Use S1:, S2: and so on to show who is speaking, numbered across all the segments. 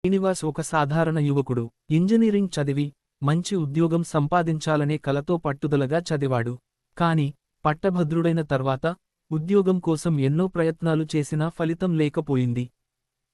S1: శ్రీనివాస్ ఒక సాధారణ యువకుడు. ఇంజనీరింగ్ చదివి మంచి ఉద్యోగం సంపాదించాలనే కలతో పట్టుదలగా చదివాడు. కాని పట్టభద్రుడైన తర్వాత ఉద్యోగం కోసం ఎన్నో ప్రయత్నాలు చేసినా ఫలితం లేకపోయింది.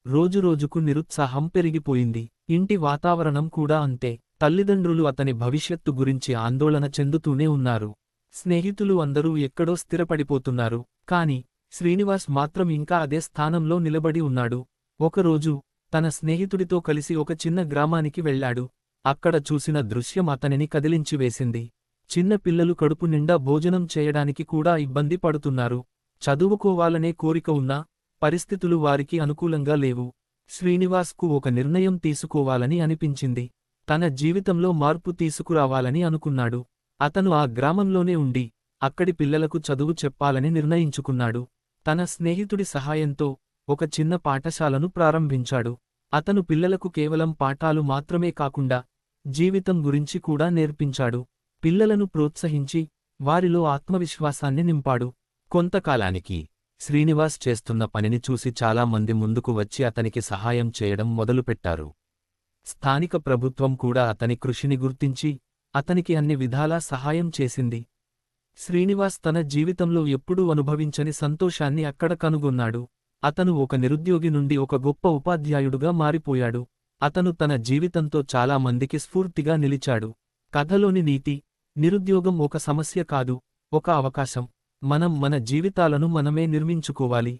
S1: రోజురోజుకు నిరుత్సాహం పెరిగిపోయింది. ఇంటి వాతావరణం కూడా అంతే. తల్లిదండ్రులు అతని భవిష్యత్తు గురించి ఆందోళన చెందుతూనే ఉన్నారు. స్నేహితులు అందరూ ఎక్కడో స్థిరపడిపోతున్నారు. కాని శ్రీనివాస్ మాత్రం ఇంకా అదే స్థానంలో నిలబడి ఉన్నాడు. ఒకరోజు తన స్నేహితుడితో కలిసి ఒక చిన్న గ్రామానికి వెళ్లాడు. అక్కడ చూసిన దృశ్యం అతనిని కదిలించివేసింది. చిన్న పిల్లలు కడుపు నిండా భోజనం చేయడానికి కూడా ఇబ్బంది పడుతున్నారు. చదువుకోవాలనే కోరిక ఉన్నా పరిస్థితులు వారికి అనుకూలంగా లేవు. శ్రీనివాస్కు ఒక నిర్ణయం తీసుకోవాలని అనిపించింది. తన జీవితంలో మార్పు తీసుకురావాలని అనుకున్నాడు. అతను ఆ గ్రామంలోనే ఉండి అక్కడి పిల్లలకు చదువు చెప్పాలని నిర్ణయించుకున్నాడు. తన స్నేహితుడి సహాయంతో ఒక చిన్న పాఠశాలను ప్రారంభించాడు. అతను పిల్లలకు కేవలం పాఠాలు మాత్రమే కాకుండా జీవితం గురించి కూడా నేర్పించాడు. పిల్లలను ప్రోత్సహించి వారిలో ఆత్మవిశ్వాసాన్ని నింపాడు. కొంతకాలానికి శ్రీనివాస్ చేస్తున్న పనిని చూసి చాలా మంది ముందుకు వచ్చి అతనికి సహాయం చేయడం మొదలుపెట్టారు. స్థానిక ప్రభుత్వం కూడా అతని కృషిని గుర్తించి అతనికి అన్ని విధాలా సహాయం చేసింది. శ్రీనివాస్ తన జీవితంలో ఎప్పుడూ అనుభవించని సంతోషాన్ని అక్కడ కనుగొన్నాడు. అతను ఒక నిరుద్యోగి నుండి ఒక గొప్ప ఉపాధ్యాయుడుగా మారిపోయాడు. అతను తన జీవితంతో చాలా మందికి స్ఫూర్తిగా నిలిచాడు. కథలోని నీతి: నిరుద్యోగం ఒక సమస్య కాదు, ఒక అవకాశం. మనం మన జీవితాలను మనమే నిర్మించుకోవాలి.